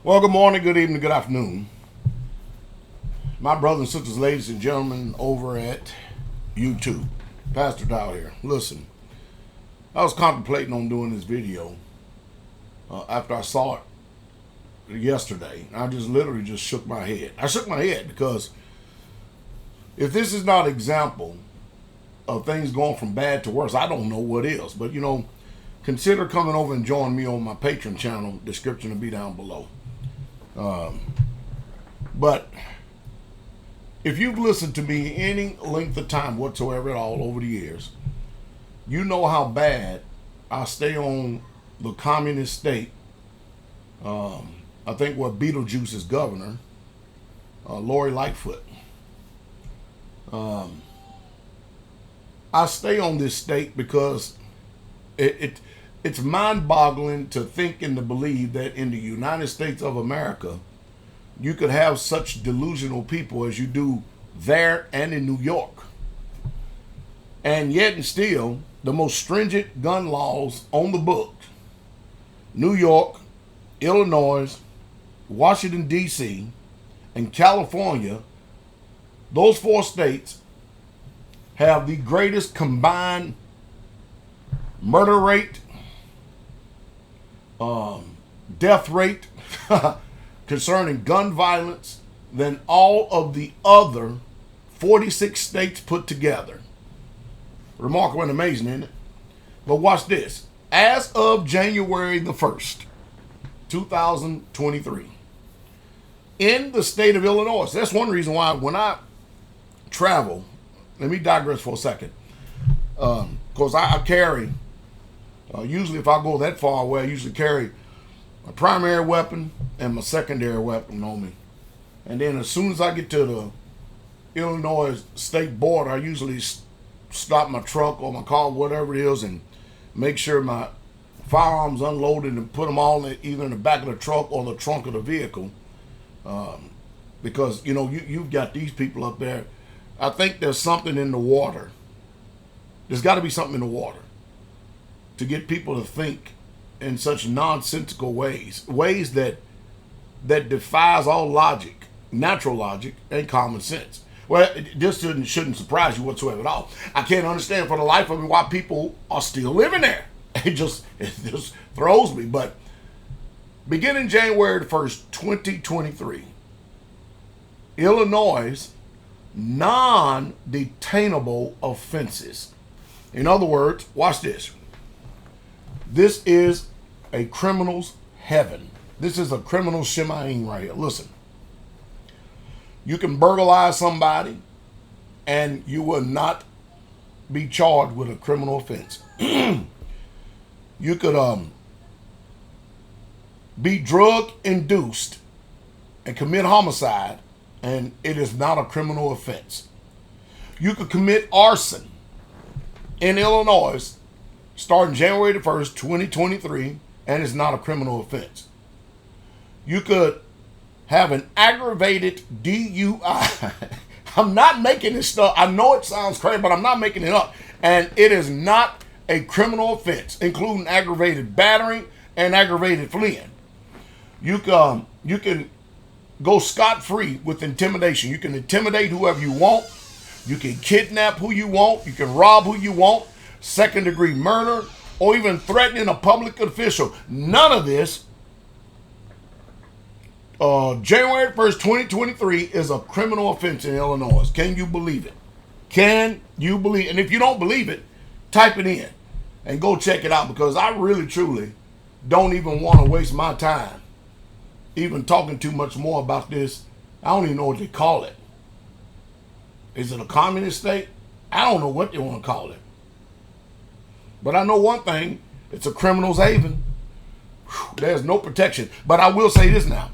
Well, good morning, good evening, good afternoon. My brothers and sisters, ladies and gentlemen over at YouTube. Pastor Dowell here. Listen, I was contemplating on doing this video after I saw it yesterday. I just literally just shook my head. I shook my head because if this is not an example of things going from bad to worse, I don't know what is. But, consider coming over and joining me on my Patreon channel. Description will be down below. But if you've listened to me any length of time whatsoever at all over the years, you know how bad I stay on the communist state. I think where Beetlejuice is governor, Lori Lightfoot. I stay on this state because it's mind-boggling to think and to believe that in the United States of America, you could have such delusional people as you do there and in New York. And yet and still, the most stringent gun laws on the books, New York, Illinois, Washington, D.C., and California, those four states have the greatest combined murder rate, death rate concerning gun violence than all of the other 46 states put together. Remarkable and amazing, isn't it? But watch this. As of January the 1st, 2023, in the state of Illinois, that's one reason why when I travel, let me digress for a second, because I carry, usually if I go that far away, I usually carry my primary weapon and my secondary weapon on me. And then as soon as I get to the Illinois state border, I usually stop my truck or my car, whatever it is, and make sure my firearms unloaded and put them all either in the back of the truck or the trunk of the vehicle. Because, you've got these people up there. I think there's something in the water. There's got to be something in the water to get people to think in such nonsensical ways that defies all logic, natural logic, and common sense. Well, this shouldn't surprise you whatsoever at all. I can't understand for the life of me why people are still living there. It just throws me. But beginning January the 1st, 2023, Illinois' non-detainable offenses. In other words, watch this. This is a criminal's heaven. This is a criminal shemaim right here. Listen. You can burglarize somebody and you will not be charged with a criminal offense. You could be drug induced and commit homicide and it is not a criminal offense. You could commit arson in Illinois starting January the 1st, 2023, and it's not a criminal offense. You could have an aggravated DUI. I'm not making this stuff. I know it sounds crazy, but I'm not making it up. And it is not a criminal offense, including aggravated battery and aggravated fleeing. You can go scot-free with intimidation. You can intimidate whoever you want. You can kidnap who you want. You can rob who you want. Second-degree murder, or even threatening a public official. None of this, January 1st, 2023, is a criminal offense in Illinois. Can you believe it? Can you believe it? And if you don't believe it, type it in and go check it out, because I really, truly don't even want to waste my time even talking too much more about this. I don't even know what they call it. Is it a communist state? I don't know what they want to call it. But I know one thing, it's a criminal's haven. There's no protection. But I will say this now.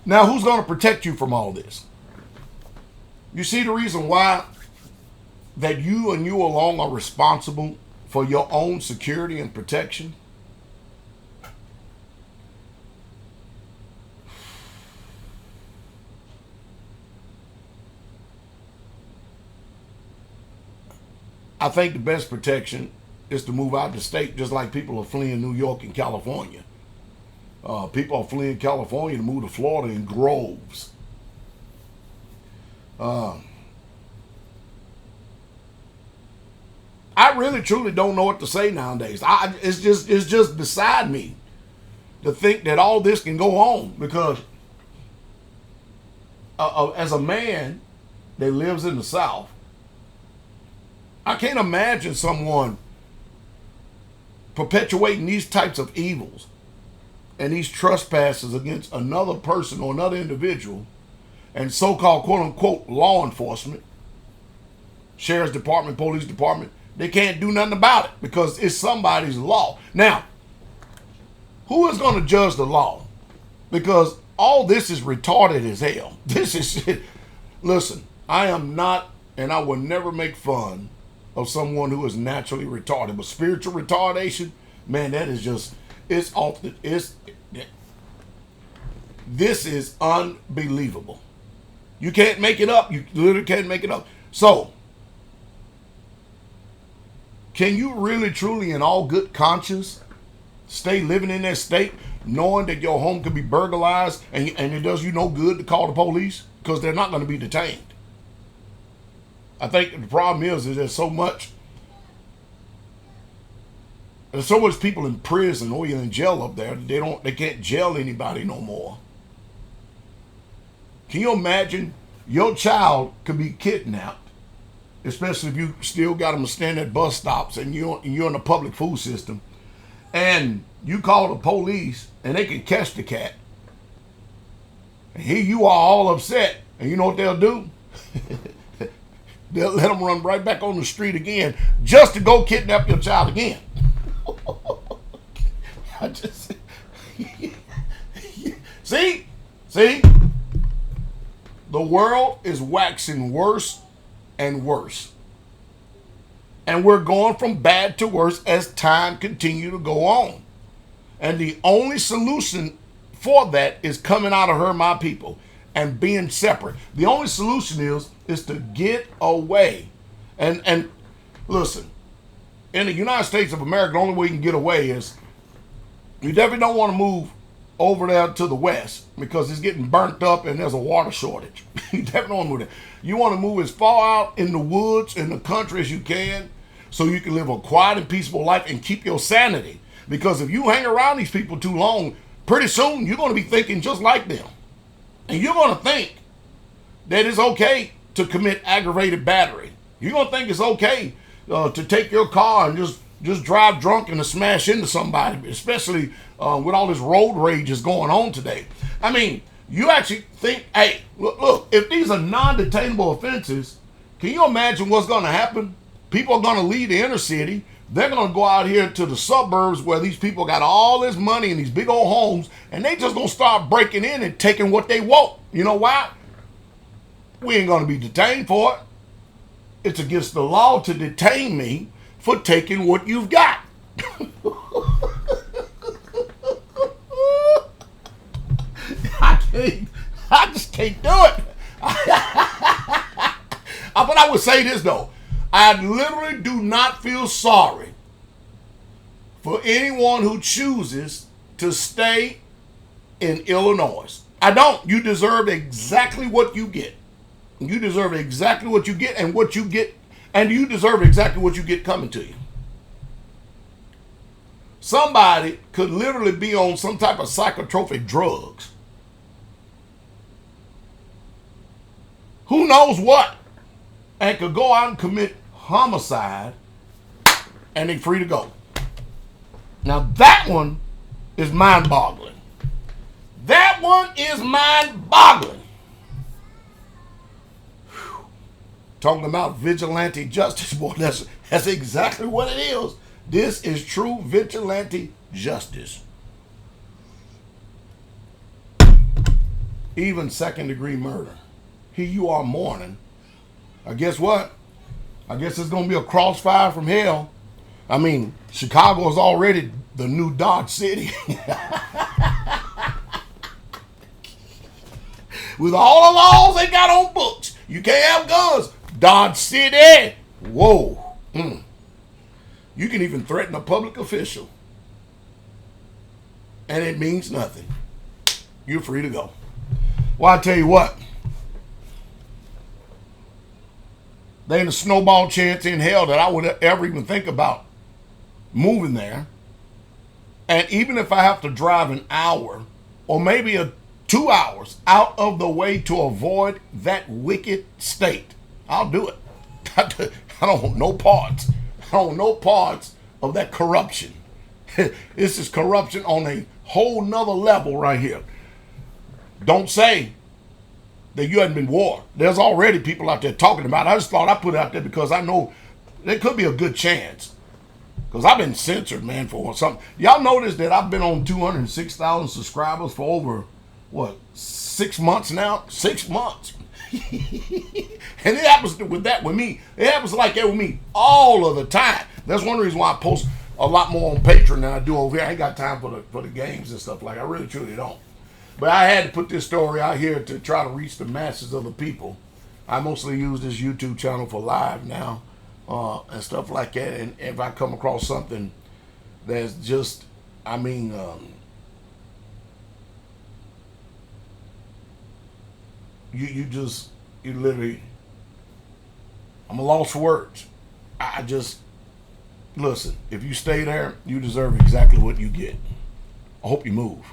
Now, who's going to protect you from all this? You see the reason why that you and you alone are responsible for your own security and protection? I think the best protection is to move out of the state, just like people are fleeing New York and California. People are fleeing California to move to Florida in groves. I really truly don't know what to say nowadays. It's just beside me to think that all this can go on, because as a man that lives in the South, I can't imagine someone perpetuating these types of evils and these trespasses against another person or another individual, and so-called quote-unquote law enforcement, sheriff's department, police department, they can't do nothing about it because it's somebody's law. Now, who is going to judge the law? Because all this is retarded as hell. This is shit. Listen, I am not, and I will never make fun of someone who is naturally retarded, but spiritual retardation, man, that is just, this is unbelievable. You can't make it up. You literally can't make it up. So, can you really, truly, in all good conscience, stay living in that state, knowing that your home could be burglarized and it does you no good to call the police? Because they're not going to be detained. I think the problem is there's so much people in prison or in jail up there, they can't jail anybody no more. Can you imagine your child could be kidnapped, especially if you still got them to stand at bus stops and you're in the public food system, and you call the police and they can catch the cat, and here you are all upset, and you know what they'll do? They'll let them run right back on the street again just to go kidnap your child again. See? The world is waxing worse and worse. And we're going from bad to worse as time continues to go on. And the only solution for that is coming out of her, my people, and being separate. The only solution is to get away. And listen, in the United States of America, the only way you can get away is you definitely don't want to move over there to the west because it's getting burnt up and there's a water shortage. You definitely don't want to move there. You want to move as far out in the woods, in the country as you can, so you can live a quiet and peaceful life and keep your sanity. Because if you hang around these people too long, pretty soon you're going to be thinking just like them. And you're going to think that it's okay to commit aggravated battery. You're going to think it's okay to take your car and just drive drunk and to smash into somebody, especially with all this road rage is going on today. I mean, you actually think, hey, look, if these are non-detainable offenses, can you imagine what's going to happen? People are going to leave the inner city. They're going to go out here to the suburbs where these people got all this money in these big old homes, and they just going to start breaking in and taking what they want. You know why? We ain't going to be detained for it. It's against the law to detain me for taking what you've got. I just can't do it. But I would say this though. I literally do not feel sorry for anyone who chooses to stay in Illinois. I don't. You deserve exactly what you get. You deserve exactly what you get and what you get, and you deserve exactly what you get coming to you. Somebody could literally be on some type of psychotropic drugs. Who knows what? And could go out and commit homicide and they free to go. Now that one is mind-boggling. That one is mind-boggling. Whew. Talking about vigilante justice, boy, that's exactly what it is. This is true vigilante justice. Even second-degree murder. Here you are mourning. Guess what? I guess it's going to be a crossfire from hell. I mean, Chicago is already the new Dodge City. With all the laws they got on books, you can't have guns. Dodge City. Whoa. You can even threaten a public official. and it means nothing, you're free to go. Well, I tell you what, there ain't a snowball chance in hell that I would ever even think about moving there. And even if I have to drive an hour or maybe 2 hours out of the way to avoid that wicked state, I'll do it. I don't want no parts. I don't want no parts of that corruption. This is corruption on a whole nother level right here. Don't say that you hadn't been warned. There's already people out there talking about it. I just thought I'd put it out there because I know there could be a good chance. Because I've been censored, man, for something. Y'all notice that I've been on 206,000 subscribers for over, 6 months now? 6 months. And it happens with me. It happens like that with me all of the time. That's one reason why I post a lot more on Patreon than I do over here. I ain't got time for the games and stuff like that. I really, truly don't. But I had to put this story out here to try to reach the masses of the people. I mostly use this YouTube channel for live now. And stuff like that. And if I come across something that's just, you literally, I'm a loss for words. I just, listen, if you stay there, you deserve exactly what you get. I hope you move.